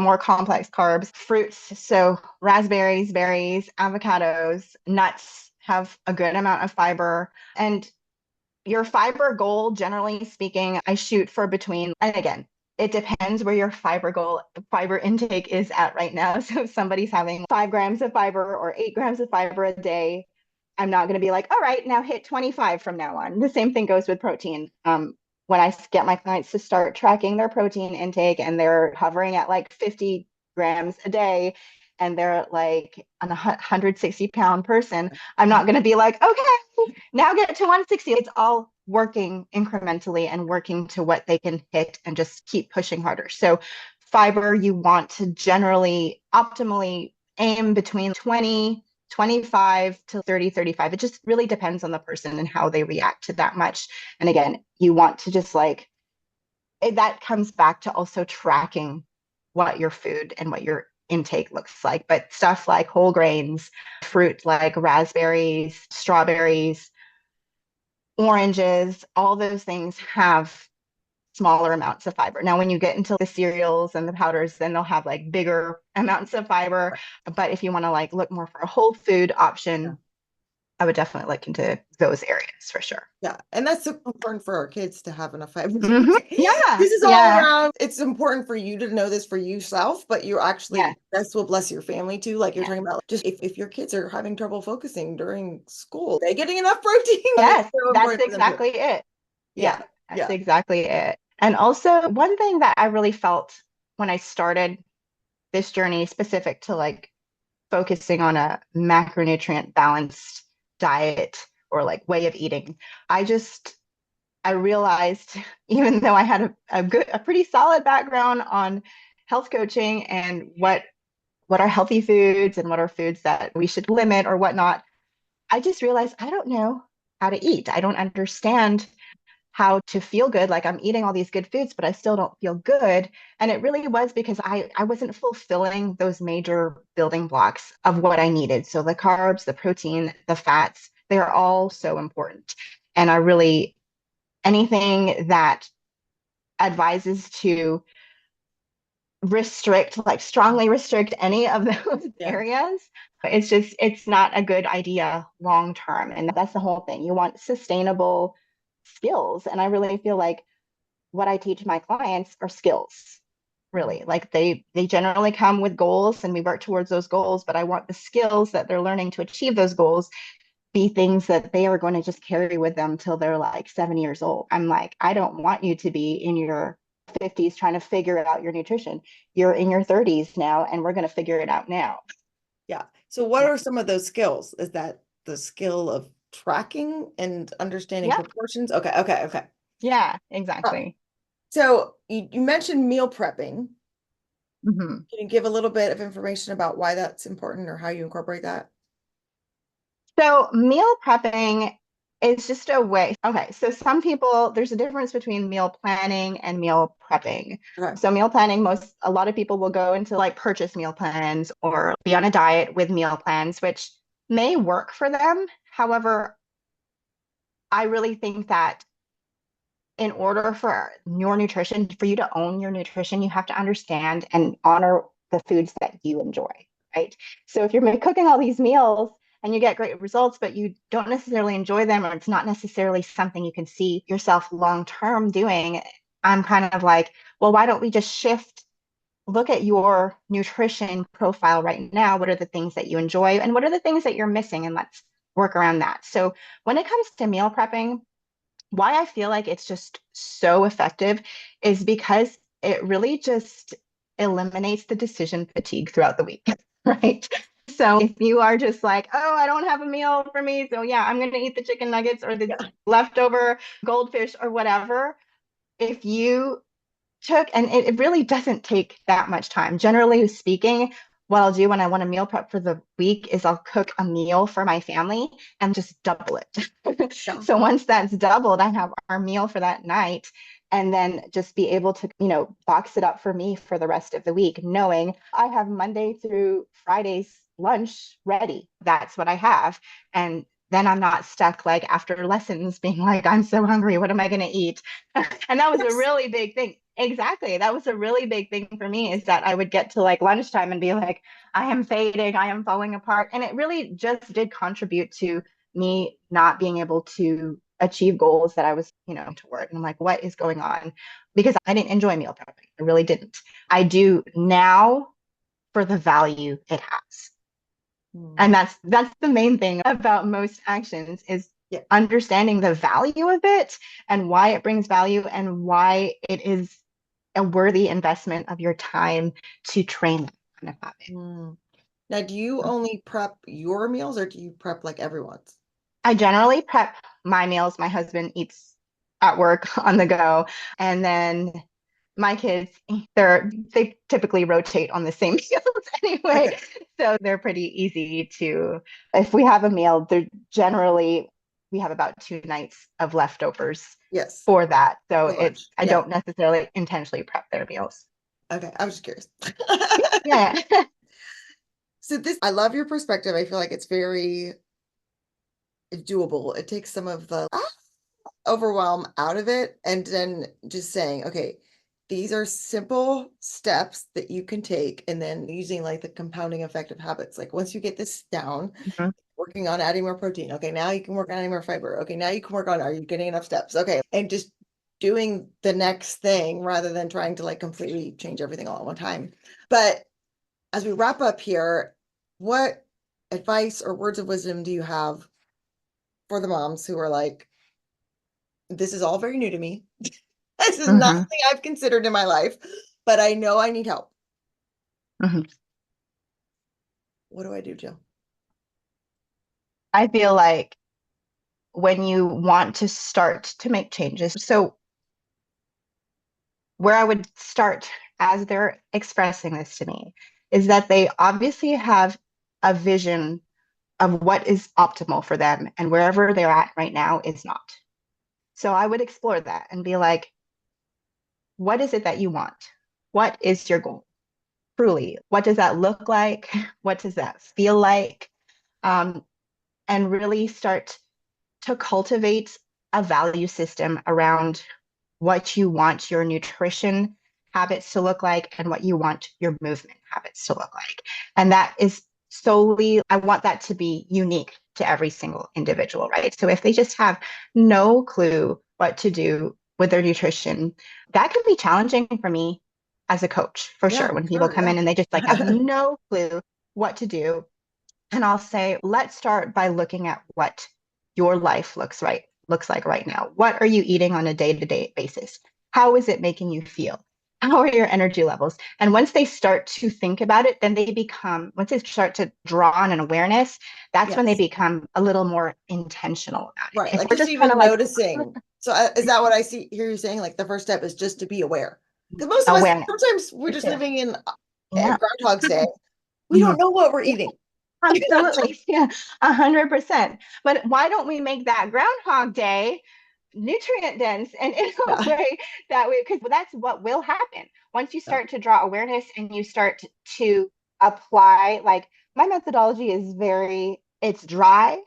more complex carbs, fruits. So raspberries, berries, avocados, nuts have a good amount of fiber. And your fiber goal, generally speaking, I shoot for between, and again, it depends where your fiber intake is at right now. So if somebody's having 5 grams of fiber or 8 grams of fiber a day, I'm not going to be like, all right, now hit 25 from now on. The same thing goes with protein. When I get my clients to start tracking their protein intake and they're hovering at like 50 grams a day and they're like a 160-pound person, I'm not going to be like, okay, now get to 160. It's all working incrementally and working to what they can hit and just keep pushing harder. So fiber, you want to generally optimally aim between 20, 25 to 30, 35. It just really depends on the person and how they react to that much. And again, you want to just like, that comes back to also tracking what your food and what your intake looks like. But stuff like whole grains, fruit like raspberries, strawberries, oranges, all those things have smaller amounts of fiber. Now, when you get into the cereals and the powders, then they'll have like bigger amounts of fiber. But if you want to like look more for a whole food Yeah. option, I would definitely look into those areas for sure. Yeah, and that's so important for our kids to have enough fiber. Hmm. Yeah, This is all yeah, around. It's important for you to know this for yourself, but you're yeah, actually, this will bless your family too. Like you're yeah. talking about, just if your kids are having trouble focusing during school, they getting enough protein. Like it's Yes, so that's important for them too. exactly it. Yeah, Yeah, that's yeah. exactly it. And also, one thing that I really felt when I started this journey specific to like focusing on a macronutrient balanced diet or like way of eating, I just I realized even though I had a pretty solid background on health coaching and what are healthy foods and what are foods that we should limit or whatnot, I just realized I don't know how to eat. I don't understand how to feel good. Like I'm eating all these good foods, but I still don't feel good. And it really was because I wasn't fulfilling those major building blocks of what I needed. So the carbs, the protein, the fats, they're all so important. And I really, anything that advises to restrict, like strongly restrict any of those Yeah. areas, it's not a good idea long term. And that's the whole thing. You want sustainable skills. And I really feel like what I teach my clients are skills. Really, like they generally come with goals and we work towards those goals, but I want the skills that they're learning to achieve those goals be things that they are going to just carry with them till they're like 7 years old. I'm like, I don't want you to be in your 50s trying to figure out your nutrition. You're in your 30s now, and we're going to figure it out now. Yeah. So what are some of those skills? Is that the skill of tracking and understanding Yeah, proportions? Okay, okay, okay. yeah, Uh, exactly. so you mentioned meal prepping. Mhm. Can you give a little bit of information about why that's important or how you incorporate that? So, meal prepping is just a way. Okay, so some people, there's a difference between meal planning and meal prepping. Okay. So, meal planning, a lot of people will go into like purchase meal plans or be on a diet with meal plans, which may work for them. However, I really think that in order for your nutrition, for you to own your nutrition, you have to understand and honor the foods that you enjoy, right? So if you're cooking all these meals and you get great results, but you don't necessarily enjoy them, or it's not necessarily something you can see yourself long term doing, I'm kind of like, well, why don't we just shift? Look at your nutrition profile right now. What are the things that you enjoy, and what are the things that you're missing? And let's work around that. So when it comes to meal prepping, why I feel like it's just so effective is because it really just eliminates the decision fatigue throughout the week, right? So if you are just like, oh, I don't have a meal for me, so yeah, I'm going to eat the chicken nuggets or the Yeah. leftover goldfish or whatever. If you took, and it really doesn't take that much time. Generally speaking, what I'll do when I want to meal prep for the week is I'll cook a meal for my family and just double it. Yeah. So once that's doubled, I have our meal for that night and then just be able to, box it up for me for the rest of the week, knowing I have Monday through Friday's lunch ready. That's what I have. And then I'm not stuck like after lessons being like, I'm so hungry. What am I going to eat? And that was a Yes. really big thing. Exactly. That was a really big thing for me is that I would get to like lunchtime and be like, I am fading, I am falling apart. And it really just did contribute to me not being able to achieve goals that I was, toward. And I'm like, what is going on? Because I didn't enjoy meal prepping. I really didn't. I do now for the value it has. Mm. And that's the main thing about most actions is Yeah. understanding the value of it and why it brings value and why it is a worthy investment of your time to train that kind of habit. Mm. Now, do you only prep your meals or do you prep like everyone's? I generally prep my meals. My husband eats at work on the go. And then my kids, they typically rotate on the same meals anyway. Okay. So they're pretty easy to, if we have a meal, they're generally, we have about 2 nights of leftovers Yes. for that. So For lunch. I Yeah. don't necessarily intentionally prep their meals. Okay. I was just curious. Yeah. So I love your perspective. I feel like it's very doable. It takes some of the overwhelm out of it and then just saying, okay, these are simple steps that you can take and then using like the compounding effect of habits. Like once you get this down, Mhm. working on adding more protein. Okay, now you can work on adding more fiber. Okay, now you can work on are you getting enough steps? Okay, and just doing the next thing rather than trying to like completely change everything all at one time. But as we wrap up here, what advice or words of wisdom do you have for the moms who are like, this is all very new to me. This is not Mhm. something I've considered in my life, but I know I need help. Mhm. What do I do, Jill? I feel like when you want to start to make changes, so where I would start as they're expressing this to me is that they obviously have a vision of what is optimal for them, and wherever they're at right now is not. So I would explore that and be like, what is it that you want? What is your goal? Truly, what does that look like? What does that feel like? Um, and really start to cultivate a value system around what you want your nutrition habits to look like and what you want your movement habits to look like. And that is solely, I want that to be unique to every single individual, right? So if they just have no clue what to do with their nutrition, that can be challenging for me as a coach, for Yeah, sure. When people sure. come in and they just like have Yeah. no clue what to do, and I'll say, let's start by looking at what your life looks like right now. What are you eating on a day-to-day basis? How is it making you feel? How are your energy levels? And once they start to think about it, then once they start to draw on an awareness, that's when they Yes. become a little more intentional about it. Right. If Like we're just just kind of even like noticing. So is that what I see hear you saying? Like the first step is just to be aware. Because most of us, awareness, sometimes we're for just sure. living in Yeah. Groundhog's Day. We don't Mhm. know what we're eating. Absolutely. Yeah, 100%. But why don't we make that Groundhog Day nutrient dense and in a Yeah. way that we, because that's what will happen. Once you Yeah. start to draw awareness and you start to apply, like my methodology is it's dry,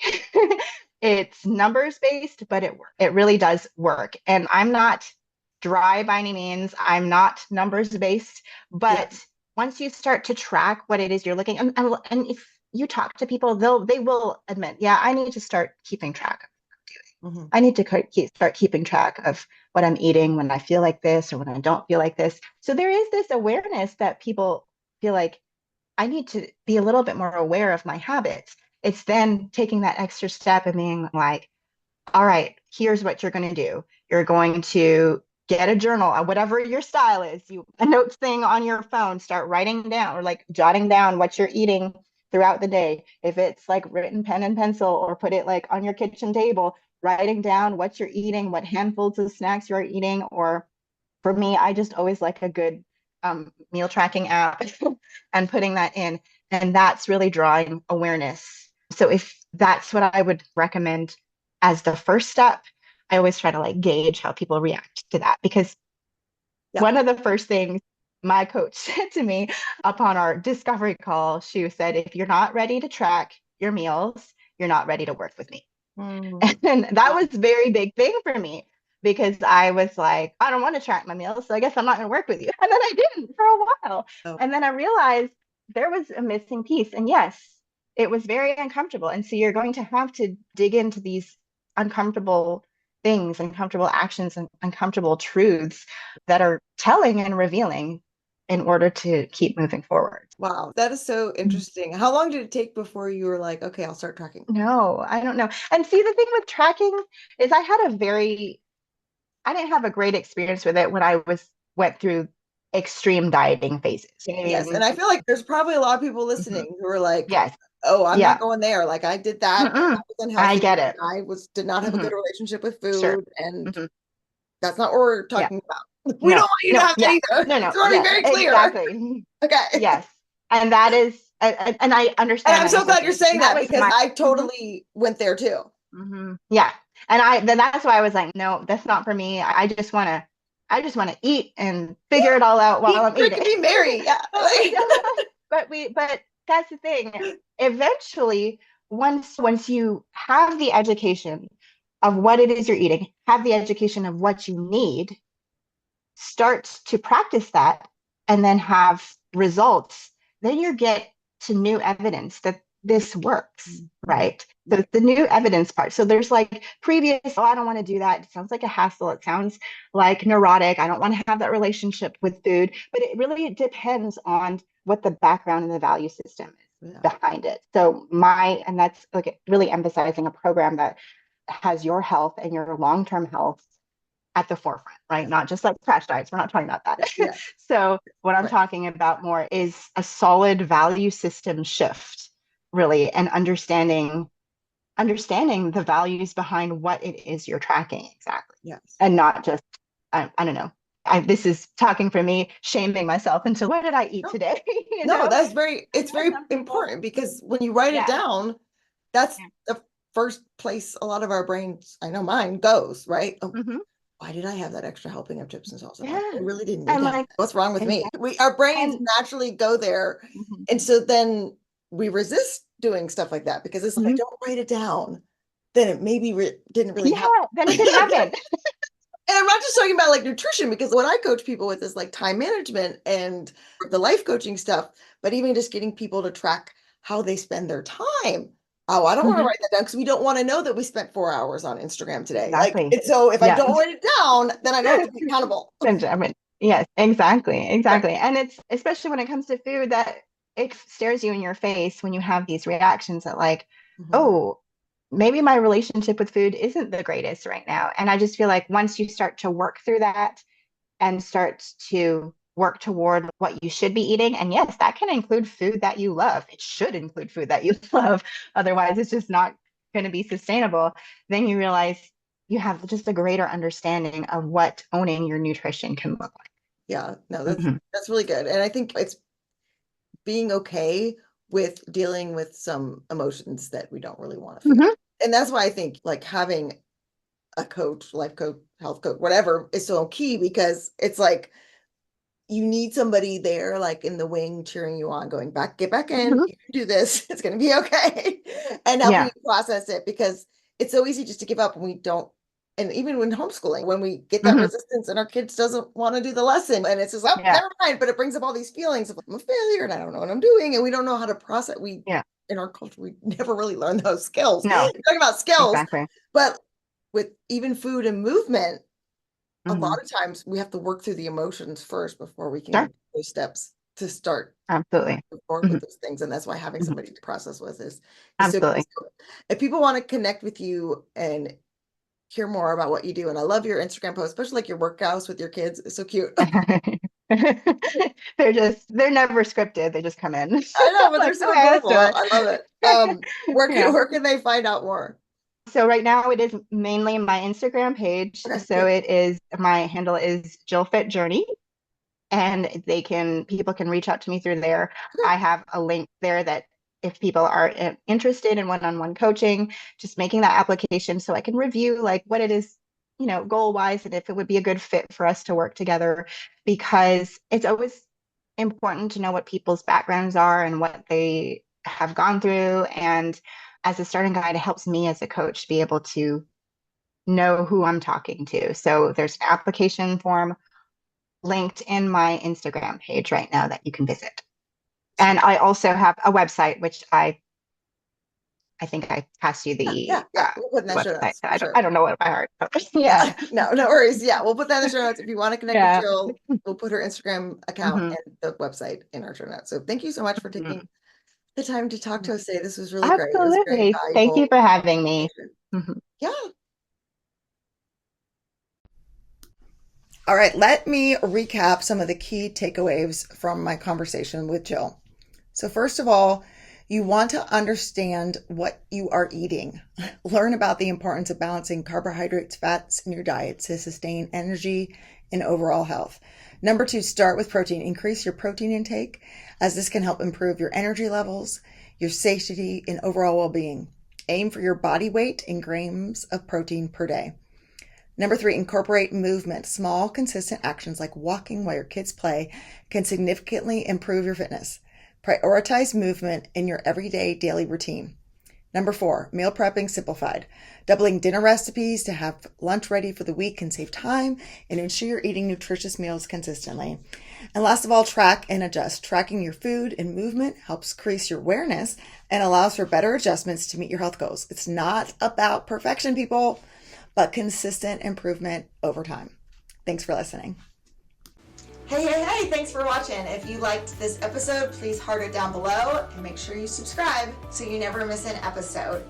it's numbers based, but it really does work. And I'm not dry by any means. I'm not numbers based, Yeah. but once you start to track what it is you're looking, and if you talk to people, they will admit, yeah, I need to start keeping track. Hmm. I need to start keeping track of what I'm eating when I feel like this or when I don't feel like this. So there is this awareness that people feel like I need to be a little bit more aware of my habits. It's then taking that extra step and being like, all right, here's what you're going to do. You're going to get a journal, whatever your style is, a notes thing on your phone, start writing down or like jotting down what you're eating throughout the day. If it's like written pen and pencil or put it like on your kitchen table, writing down what you're eating, what handfuls of snacks you're eating. Or for me, I just always like a good meal tracking app and putting that in. And that's really drawing awareness. So if that's what I would recommend as the first step, I always try to like gauge how people react to that because Yeah. one of the first things my coach said to me upon our discovery call, she said, if you're not ready to track your meals, you're not ready to work with me. Mm. And that was a very big thing for me because I was like, I don't want to track my meals, so I guess I'm not going to work with you. And then I didn't for a while. Oh, And then I realized there was a missing piece. And yes, it was very uncomfortable. And so you're going to have to dig into these uncomfortable things, uncomfortable actions, and uncomfortable truths that are telling and revealing in order to keep moving forward. wow. That is so interesting. How long did it take before you were like, okay, I'll start tracking? No, I don't know. And see, the thing with tracking is I didn't have a great experience with it when I went through extreme dieting phases. You know what I Yes. And mean? I feel like there's probably a lot of people Mhm. listening who are like, Yes. oh, I'm not Yeah. going there. Like I did that and Mm-mm. that was I unhealthy get and it. did not have a Hmm. good relationship with Sure. food. And Hmm. that's not what we're Yeah. talking about. We don't No. want you to No. have that Yeah. either. No. It's No. already Yeah. very clear. Exactly. Okay. Yes. And that is, and I And understand I'm that so glad you're exactly. saying And that that was because my. I Mhm. totally went there too. Yeah. And then that's why I was like, no, that's not for me. I just want to eat and figure it all out while Eat, I'm drink, eating. and be merry. Yeah. But we don't, but that's the thing. Eventually, once you have the education of what it is you're eating, have the education of what you need, start to practice that and then have results, then you get to new evidence that this works, Mhm. right? So Right. it's the new evidence part. So there's like previous, oh, I don't want to do that. It sounds like a hassle. It sounds like neurotic. I don't want to have that relationship with food. But it really depends on what the background and the value system is Yeah. behind it. So and that's like really emphasizing a program that has your health and your long-term health at the forefront, right? Yeah. Not just like crash diets. We're not talking about that. Yeah. Yeah. So what I'm Right. talking about more is a solid value system shift, really, and understanding the values behind what it is you're tracking exactly, Yes. and not just I don't know. This is talking for me, shaming myself into what did I eat No, today? no, I it's know very some people, important because when you write it yeah, down, that's yeah, first place a lot of our brains, I know mine goes, right? Oh, Hmm. why did I have that extra helping of chips and salsa? Yeah. I really didn't need And to have like, that. What's wrong with me? exactly. Our brains And naturally go there. mhm, And so then we resist doing stuff like that because it's like, I mhm. don't write it down, then it maybe didn't really Yeah, happen. then it didn't happen. And I'm not just talking about like nutrition, because what I coach people with is like time management and the life coaching stuff, but even just getting people to track how they spend their time. Oh, I don't want to Hmm. write that down because we don't want to know that we spent 4 hours on Instagram today. Like, Exactly. and so if I Yeah. don't write it down, then I know to be accountable. Benjamin. Yes, exactly. Right. Exactly. And it's especially when it comes to food that it stares you in your face when you have these reactions that like, Mhm. oh, maybe my relationship with food isn't the greatest right now. And I just feel like once you start to work through that and start to work toward what you should be eating, and yes, that can include food that you love. It should include food that you love. Otherwise, it's just not going to be sustainable. Then you realize you have just a greater understanding of what owning your nutrition can look Yeah, no, like. Hmm. that's really good. And I think it's being okay with dealing with some emotions that we don't really want to feel. Hmm. And that's why I think like having a coach, life coach, health coach, whatever is so key, because it's like you need somebody there, like in the wing, cheering you on, going back, get back in, Hmm. you can do this, it's going to be okay, and helping Yeah. you process it, because it's so easy just to give up when we don't. And even when homeschooling, when we get that Hmm. resistance and our kids doesn't want to do the lesson, and it's just, oh, Yeah. never mind, but it brings up all these feelings of I'm a failure and I don't know what I'm doing, and we don't know how to process. We Yeah. in our culture, we never really learn those skills. You're No, talking about skills, exactly. but with even food and movement, a Hmm. lot of times we have to work through the emotions first before we can Sure. even those steps to start Absolutely. move forward Hmm. with those things. And that's why having Hmm. somebody to process with is so key. Absolutely. So if people want to connect with you and hear more about what you do, and I love your Instagram post, especially like your workouts with your kids. It's so cute. They're never scripted. They just come in. I know, but they're Like, so okay, let's adorable. do I love it. it. Yeah. Where can they find out more? So right now it is mainly my Instagram page. Okay, So good. it is my handle is Jill Fit Journey, and people can reach out to me through there. Okay. I have a link there that if people are interested in one-on-one coaching, just making that application so I can review like what it is, goal wise, and if it would be a good fit for us to work together, because it's always important to know what people's backgrounds are and what they have gone through. And as a starting guide, it helps me as a coach be able to know who I'm talking to. So there's an application form linked in my Instagram page right now that you can visit. And I also have a website, which I think I passed you Yeah, yeah. We'll put in the that show website. notes So for I sure. don't know it by heart. But yeah. Yeah, no, no worries. Yeah, we'll put that in the show notes. If you want to connect with Yeah. Jill, we'll put her Instagram account Hmm. and the website in our show notes. So thank you so much for taking Hmm. the time to talk to us today. This was really great. It was very Absolutely. Thank you valuable for having me. information. Hmm. Yeah. All right, let me recap some of the key takeaways from my conversation with Jill. So, first of all, you want to understand what you are eating. Learn about the importance of balancing carbohydrates, fats in your diet to sustain energy and overall health. Number two, start with protein. Increase your protein intake, as this can help improve your energy levels, your satiety, and overall well being. Aim for your body weight in grams of protein per day. Number three, incorporate movement. Small, consistent actions like walking while your kids play can significantly improve your fitness. Prioritize movement in your everyday daily routine. Number four, meal prepping simplified. Doubling dinner recipes to have lunch ready for the week can save time and ensure you're eating nutritious meals consistently. And last of all, track and adjust. Tracking your food and movement helps increase your awareness and allows for better adjustments to meet your health goals. It's not about perfection, people, but consistent improvement over time. Thanks for listening. Hey, hey, hey, thanks for watching. If you liked this episode, please heart it down below and make sure you subscribe so you never miss an episode.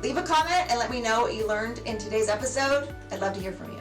Leave a comment and let me know what you learned in today's episode. I'd love to hear from you.